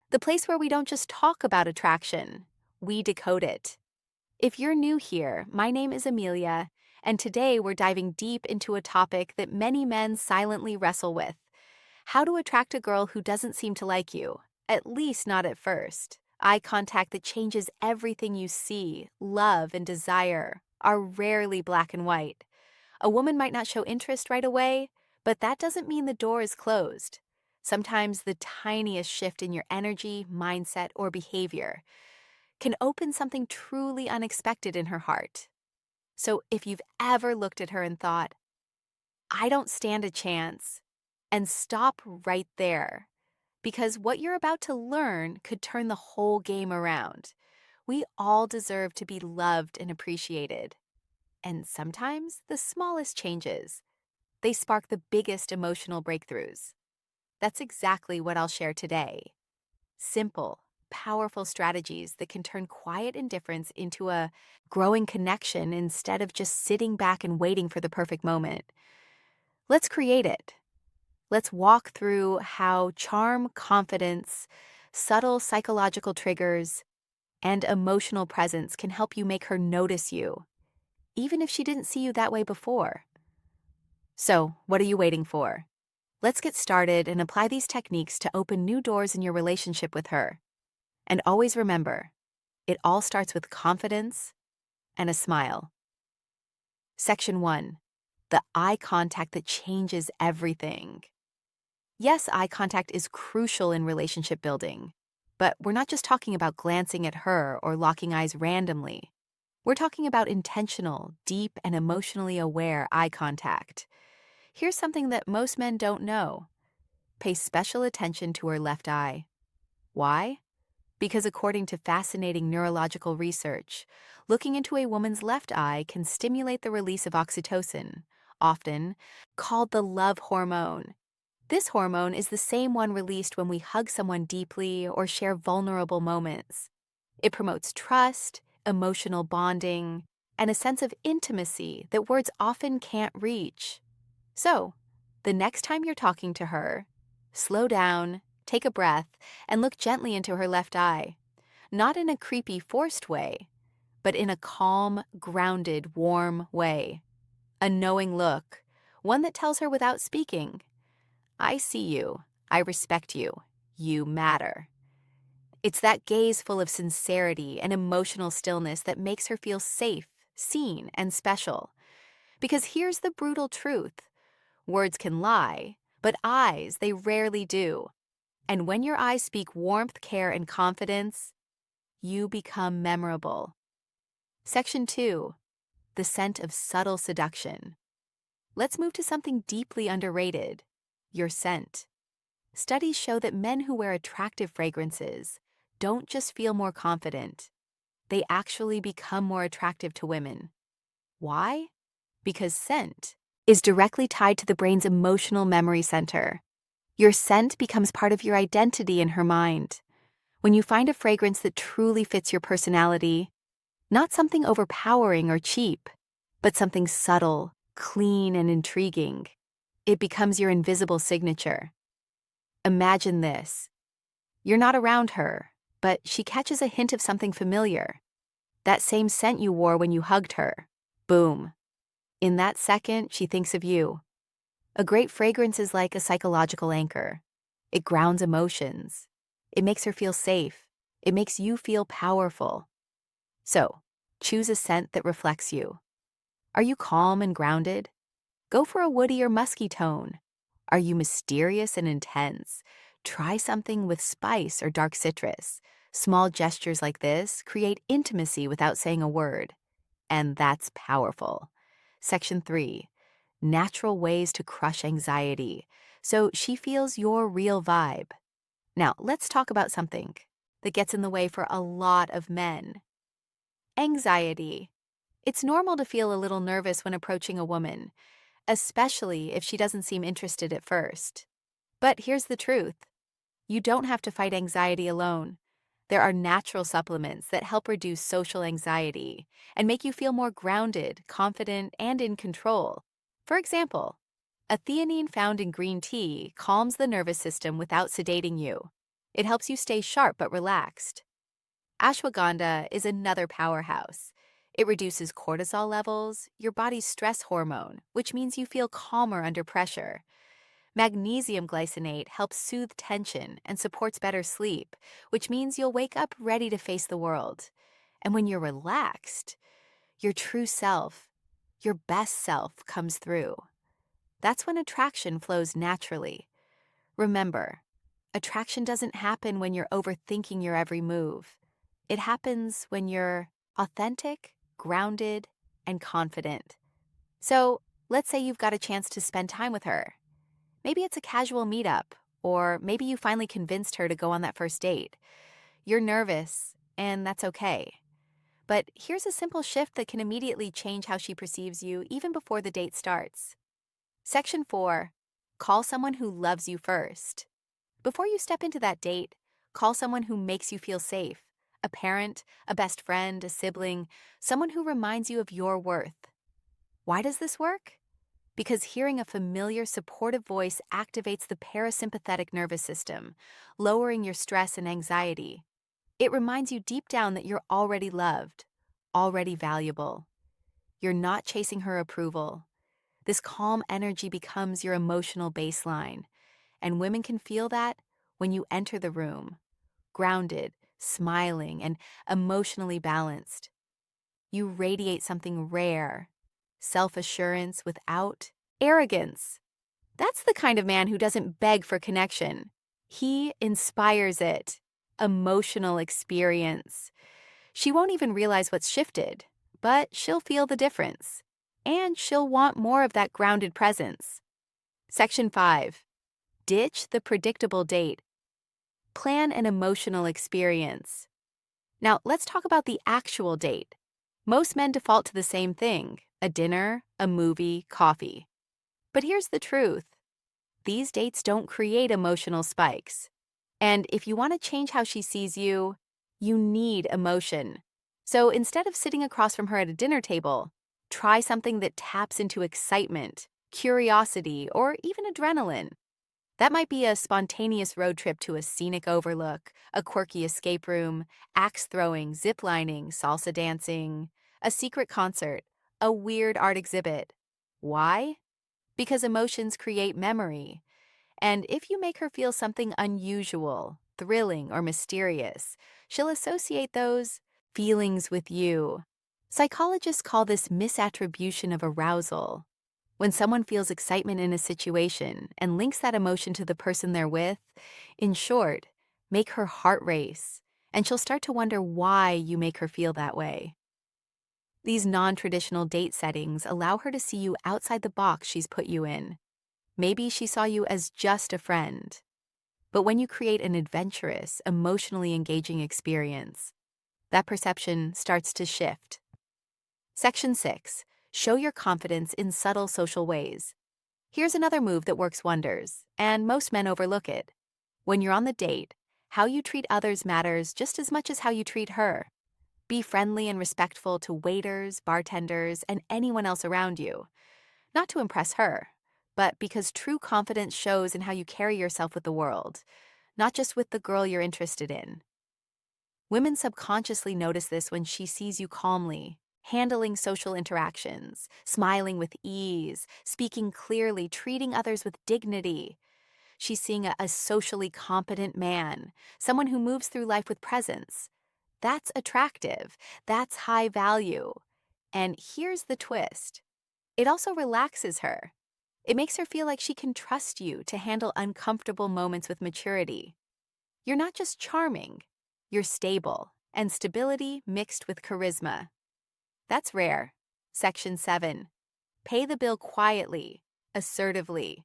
the place where we don't just talk about attraction, we decode it. If you're new here, my name is Amelia, and today we're diving deep into a topic that many men silently wrestle with: how to attract a girl who doesn't seem to like you, at least not at first. Eye contact that changes everything you see, love, and desire are rarely black and white. A woman might not show interest right away, but that doesn't mean the door is closed. Sometimes the tiniest shift in your energy, mindset, or behavior can open something truly unexpected in her heart. So if you've ever looked at her and thought, I don't stand a chance, and stop right there, because what you're about to learn could turn the whole game around. We all deserve to be loved and appreciated. And sometimes the smallest changes, they spark the biggest emotional breakthroughs. That's exactly what I'll share today. Simple, powerful strategies that can turn quiet indifference into a growing connection instead of just sitting back and waiting for the perfect moment. Let's create it. Let's walk through how charm, confidence, subtle psychological triggers, and emotional presence can help you make her notice you, even if she didn't see you that way before. So, what are you waiting for? Let's get started and apply these techniques to open new doors in your relationship with her. And always remember, it all starts with confidence and a smile. Section 1. The eye contact that changes everything. Yes, eye contact is crucial in relationship building, but we're not just talking about glancing at her or locking eyes randomly. We're talking about intentional, deep, and emotionally aware eye contact. Here's something that most men don't know. Pay special attention to her left eye. Why? Because according to fascinating neurological research, looking into a woman's left eye can stimulate the release of oxytocin, often called the love hormone. This hormone is the same one released when we hug someone deeply or share vulnerable moments. It promotes trust, emotional bonding, and a sense of intimacy that words often can't reach. So, the next time you're talking to her, slow down, take a breath, and look gently into her left eye. Not in a creepy, forced way, but in a calm, grounded, warm way. A knowing look, one that tells her without speaking, I see you, I respect you, you matter. It's that gaze full of sincerity and emotional stillness that makes her feel safe, seen, and special. Because here's the brutal truth. Words can lie, but eyes, they rarely do. And when your eyes speak warmth, care, and confidence, you become memorable. Section 2. The scent of subtle seduction. Let's move to something deeply underrated: your scent. Studies show that men who wear attractive fragrances don't just feel more confident, they actually become more attractive to women. Why? Because scent is directly tied to the brain's emotional memory center. Your scent becomes part of your identity in her mind. When you find a fragrance that truly fits your personality, not something overpowering or cheap, but something subtle, clean, and intriguing, it becomes your invisible signature. Imagine this. You're not around her, but she catches a hint of something familiar. That same scent you wore when you hugged her. Boom. In that second, she thinks of you. A great fragrance is like a psychological anchor. It grounds emotions. It makes her feel safe. It makes you feel powerful. So, choose a scent that reflects you. Are you calm and grounded? Go for a woody or musky tone. Are you mysterious and intense? Try something with spice or dark citrus. Small gestures like this create intimacy without saying a word. And that's powerful. Section 3. Natural ways to crush anxiety, so she feels your real vibe. Now, let's talk about something that gets in the way for a lot of men: anxiety. It's normal to feel a little nervous when approaching a woman, especially if she doesn't seem interested at first. But here's the truth. You don't have to fight anxiety alone. There are natural supplements that help reduce social anxiety and make you feel more grounded, confident, and in control. For example, a theanine found in green tea calms the nervous system without sedating you. It helps you stay sharp but relaxed. Ashwagandha is another powerhouse. It reduces cortisol levels, your body's stress hormone, which means you feel calmer under pressure. Magnesium glycinate helps soothe tension and supports better sleep, which means you'll wake up ready to face the world. And when you're relaxed, your true self, your best self, comes through. That's when attraction flows naturally. Remember, attraction doesn't happen when you're overthinking your every move. It happens when you're authentic, grounded, and confident. So, let's say you've got a chance to spend time with her. Maybe it's a casual meetup, or maybe you finally convinced her to go on that first date. You're nervous, and that's okay. But here's a simple shift that can immediately change how she perceives you even before the date starts. Section 4. Call someone who loves you first. Before you step into that date, call someone who makes you feel safe. A parent, a best friend, a sibling, someone who reminds you of your worth. Why does this work? Because hearing a familiar, supportive voice activates the parasympathetic nervous system, lowering your stress and anxiety. It reminds you deep down that you're already loved, already valuable. You're not chasing her approval. This calm energy becomes your emotional baseline, and women can feel that when you enter the room, grounded, smiling, and emotionally balanced. You radiate something rare, self-assurance without arrogance. That's the kind of man who doesn't beg for connection. He inspires it. Emotional experience. She won't even realize what's shifted, but she'll feel the difference. And she'll want more of that grounded presence. Section 5. Ditch the predictable date. Plan an emotional experience. Now, let's talk about the actual date. Most men default to the same thing: a dinner, a movie, coffee. But here's the truth. These dates don't create emotional spikes. And if you want to change how she sees you, you need emotion. So instead of sitting across from her at a dinner table, try something that taps into excitement, curiosity, or even adrenaline. That might be a spontaneous road trip to a scenic overlook, a quirky escape room, axe throwing, zip lining, salsa dancing, a secret concert, a weird art exhibit. Why? Because emotions create memory. And if you make her feel something unusual, thrilling, or mysterious, she'll associate those feelings with you. Psychologists call this misattribution of arousal. When someone feels excitement in a situation and links that emotion to the person they're with, in short, make her heart race, and she'll start to wonder why you make her feel that way. These non-traditional date settings allow her to see you outside the box she's put you in. Maybe she saw you as just a friend. But when you create an adventurous, emotionally engaging experience, that perception starts to shift. Section 6. Show your confidence in subtle social ways. Here's another move that works wonders, and most men overlook it. When you're on the date, how you treat others matters just as much as how you treat her. Be friendly and respectful to waiters, bartenders, and anyone else around you. Not to impress her, but because true confidence shows in how you carry yourself with the world, not just with the girl you're interested in. Women subconsciously notice this when she sees you calmly, handling social interactions, smiling with ease, speaking clearly, treating others with dignity. She's seeing a socially competent man, someone who moves through life with presence. That's attractive. That's high value. And here's the twist. It also relaxes her. It makes her feel like she can trust you to handle uncomfortable moments with maturity. You're not just charming, you're stable, and stability mixed with charisma. That's rare. Section 7. Pay the bill quietly, assertively.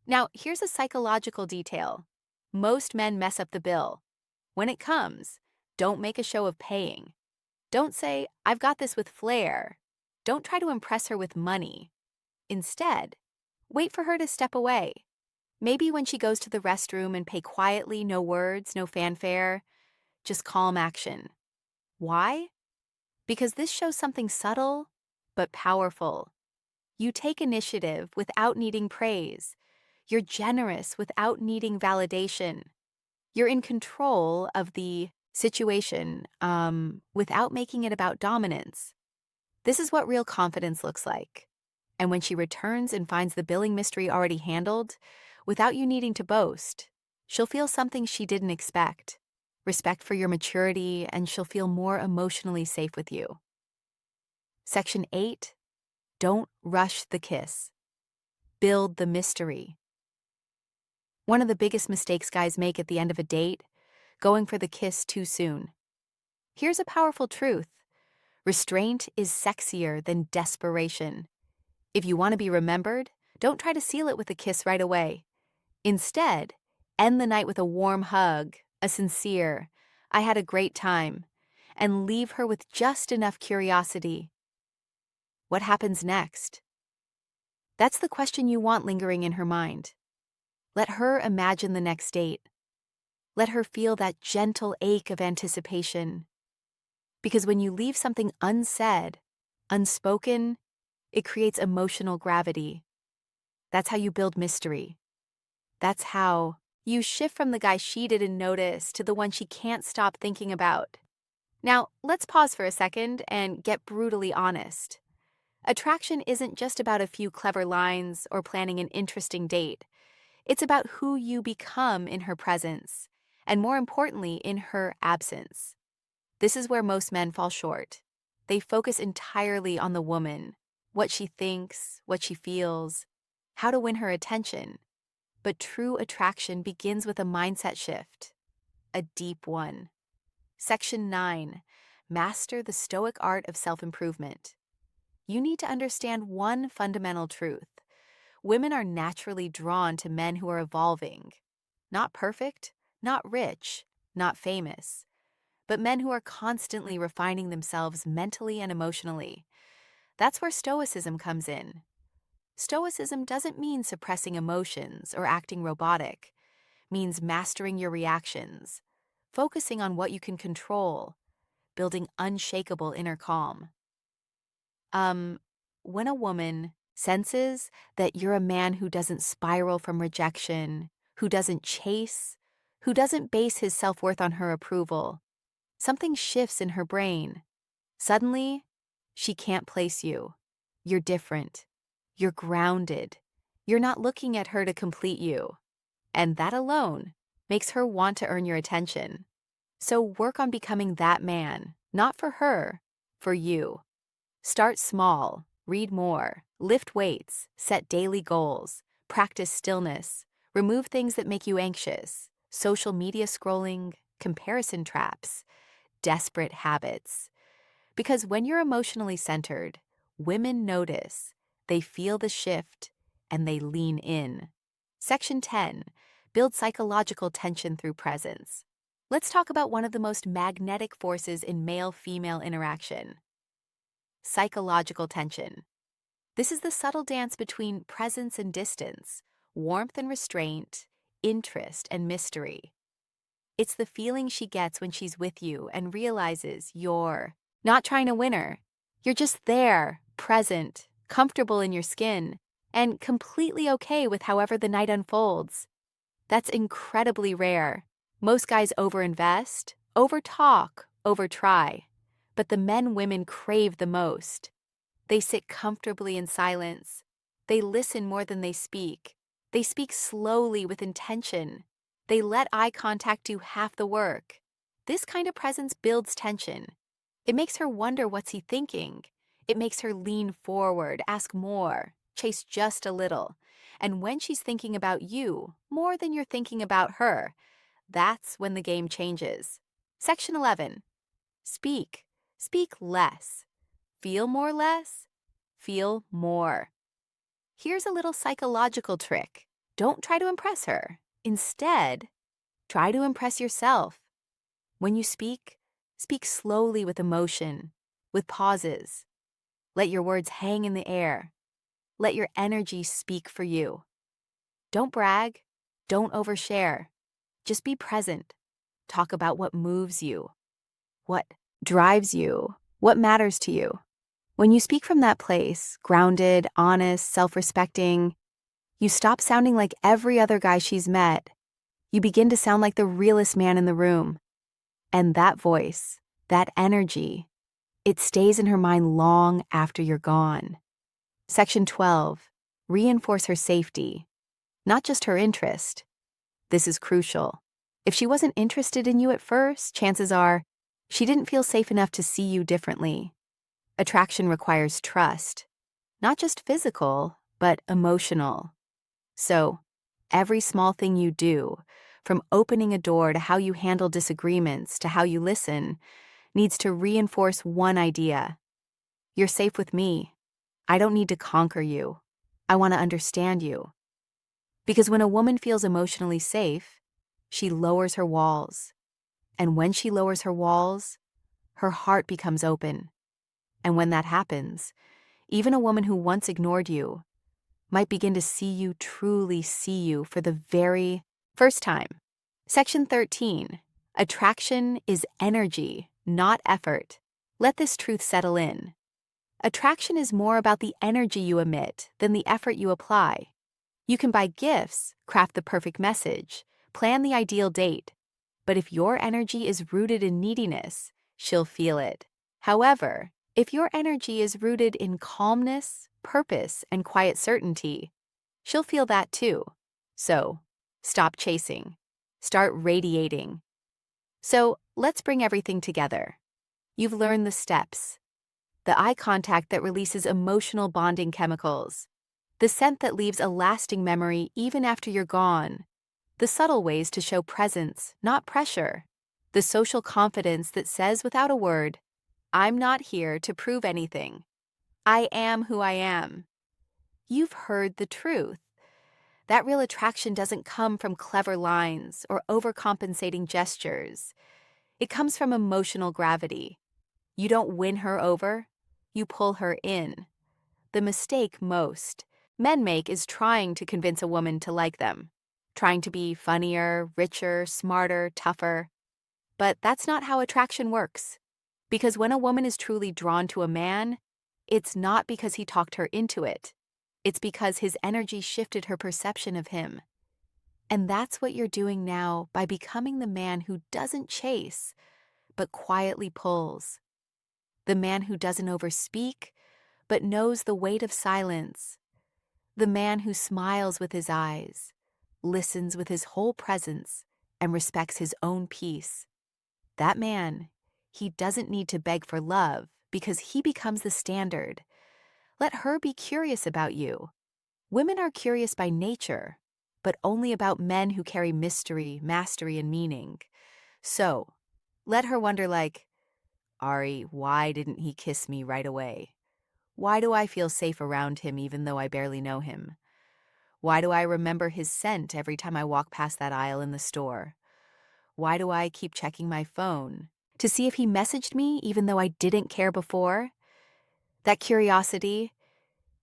Now, here's a psychological detail. Most men mess up the bill. When it comes, don't make a show of paying. Don't say, "I've got this," with flair. Don't try to impress her with money. Instead, wait for her to step away. Maybe when she goes to the restroom, and pay quietly, no words, no fanfare, just calm action. Why? Because this shows something subtle but powerful. You take initiative without needing praise. You're generous without needing validation. You're in control of the situation without making it about dominance. This is what real confidence looks like. And when she returns and finds the billing mystery already handled, without you needing to boast, she'll feel something she didn't expect, respect for your maturity, and she'll feel more emotionally safe with you. Section 8, don't rush the kiss. Build the mystery. One of the biggest mistakes guys make at the end of a date, going for the kiss too soon. Here's a powerful truth. Restraint is sexier than desperation. If you want to be remembered, don't try to seal it with a kiss right away. Instead, end the night with a warm hug, a sincere, "I had a great time," and leave her with just enough curiosity. What happens next? That's the question you want lingering in her mind. Let her imagine the next date. Let her feel that gentle ache of anticipation. Because when you leave something unsaid, unspoken, it creates emotional gravity. That's how you build mystery. That's how you shift from the guy she didn't notice to the one she can't stop thinking about. Now, let's pause for a second and get brutally honest. Attraction isn't just about a few clever lines or planning an interesting date. It's about who you become in her presence, and more importantly, in her absence. This is where most men fall short. They focus entirely on the woman, what she thinks, what she feels, how to win her attention. But true attraction begins with a mindset shift, a deep one. Section 9, master the stoic art of self-improvement. You need to understand one fundamental truth. Women are naturally drawn to men who are evolving. Not perfect, not rich, not famous, but men who are constantly refining themselves mentally and emotionally. That's where stoicism comes in. Stoicism doesn't mean suppressing emotions or acting robotic. It means mastering your reactions, focusing on what you can control, building unshakable inner calm. When a woman senses that you're a man who doesn't spiral from rejection, who doesn't chase, who doesn't base his self-worth on her approval, something shifts in her brain. Suddenly, she can't place you. You're different. You're grounded. You're not looking at her to complete you. And that alone makes her want to earn your attention. So work on becoming that man, not for her, for you. Start small, read more, lift weights, set daily goals, practice stillness, remove things that make you anxious, social media scrolling, comparison traps, desperate habits. Because when you're emotionally centered, women notice, they feel the shift, and they lean in. Section 10, build psychological tension through presence. Let's talk about one of the most magnetic forces in male-female interaction. Psychological tension. This is the subtle dance between presence and distance, warmth and restraint, interest and mystery. It's the feeling she gets when she's with you and realizes you're not trying to win her. You're just there, present, comfortable in your skin, and completely okay with however the night unfolds. That's incredibly rare. Most guys overinvest, overtalk, overtry. But the men women crave the most. They sit comfortably in silence. They listen more than they speak. They speak slowly with intention. They let eye contact do half the work. This kind of presence builds tension. It makes her wonder what's he thinking. It makes her lean forward, ask more, chase just a little. And when she's thinking about you more than you're thinking about her, that's when the game changes. Section 11. Speak. Speak less. Feel more less. Feel more. Here's a little psychological trick. Don't try to impress her. Instead, try to impress yourself. When you speak, speak slowly with emotion, with pauses. Let your words hang in the air. Let your energy speak for you. Don't brag. Don't overshare. Just be present. Talk about what moves you, what drives you, what matters to you. When you speak from that place, grounded, honest, self-respecting, you stop sounding like every other guy she's met. You begin to sound like the realest man in the room. And that voice, that energy, it stays in her mind long after you're gone. Section 12. Reinforce her safety, not just her interest. This is crucial. If she wasn't interested in you at first, chances are she didn't feel safe enough to see you differently. Attraction requires trust, not just physical, but emotional. So, every small thing you do, from opening a door to how you handle disagreements to how you listen, needs to reinforce one idea. You're safe with me. I don't need to conquer you. I want to understand you. Because when a woman feels emotionally safe, she lowers her walls. And when she lowers her walls, her heart becomes open. And when that happens, even a woman who once ignored you might begin to truly see you for the very first time. Section 13. Attraction is energy, not effort. Let this truth settle in. Attraction is more about the energy you emit than the effort you apply. You can buy gifts, craft the perfect message, plan the ideal date. But if your energy is rooted in neediness, she'll feel it. However, if your energy is rooted in calmness, purpose, and quiet certainty, she'll feel that too. So, stop chasing. Start radiating. So, let's bring everything together. You've learned the steps. The eye contact that releases emotional bonding chemicals. The scent that leaves a lasting memory even after you're gone. The subtle ways to show presence, not pressure. The social confidence that says without a word, I'm not here to prove anything. I am who I am. You've heard the truth. That real attraction doesn't come from clever lines or overcompensating gestures. It comes from emotional gravity. You don't win her over, you pull her in. The mistake most men make is trying to convince a woman to like them, trying to be funnier, richer, smarter, tougher. But that's not how attraction works. Because when a woman is truly drawn to a man, it's not because he talked her into it. It's because his energy shifted her perception of him. And that's what you're doing now by becoming the man who doesn't chase, but quietly pulls. The man who doesn't overspeak, but knows the weight of silence. The man who smiles with his eyes, listens with his whole presence, and respects his own peace. That man, he doesn't need to beg for love because he becomes the standard. Let her be curious about you. Women are curious by nature, but only about men who carry mystery, mastery, and meaning. So, let her wonder like, Ari, why didn't he kiss me right away? Why do I feel safe around him even though I barely know him? Why do I remember his scent every time I walk past that aisle in the store? Why do I keep checking my phone to see if he messaged me even though I didn't care before? That curiosity,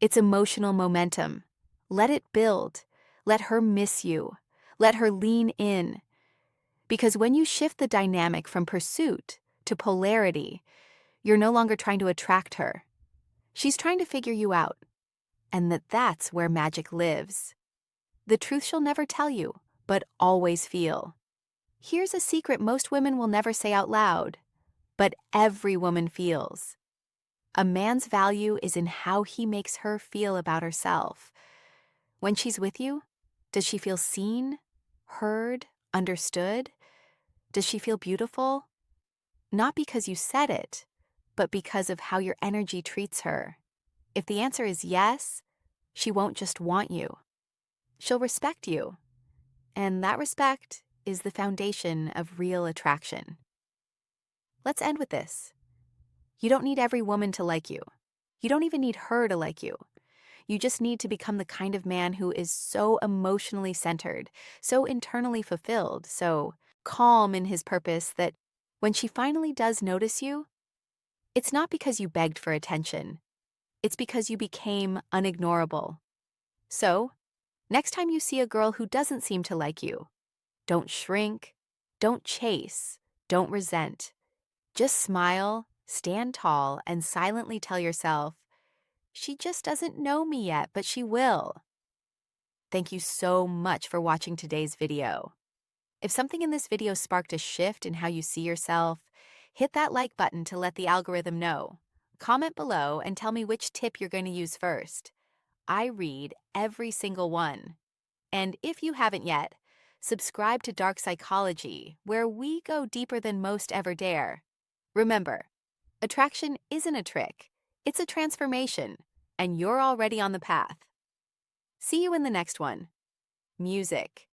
it's emotional momentum. Let it build. Let her miss you. Let her lean in. Because when you shift the dynamic from pursuit to polarity, you're no longer trying to attract her. She's trying to figure you out. And that's where magic lives. The truth she'll never tell you, but always feel. Here's a secret most women will never say out loud, but every woman feels. A man's value is in how he makes her feel about herself. When she's with you, does she feel seen, heard, understood? Does she feel beautiful? Not because you said it, but because of how your energy treats her. If the answer is yes, she won't just want you. She'll respect you. And that respect is the foundation of real attraction. Let's end with this. You don't need every woman to like you. You don't even need her to like you. You just need to become the kind of man who is so emotionally centered, so internally fulfilled, so calm in his purpose that when she finally does notice you, it's not because you begged for attention. It's because you became unignorable. So, next time you see a girl who doesn't seem to like you, don't shrink, don't chase, don't resent. Just smile, stand tall, and silently tell yourself, she just doesn't know me yet, but she will. Thank you so much for watching today's video. If something in this video sparked a shift in how you see yourself, hit that like button to let the algorithm know. Comment below and tell me which tip you're going to use first. I read every single one. And if you haven't yet, subscribe to Dark Psychology, where we go deeper than most ever dare. Remember, attraction isn't a trick, it's a transformation, and you're already on the path. See you in the next one. Music.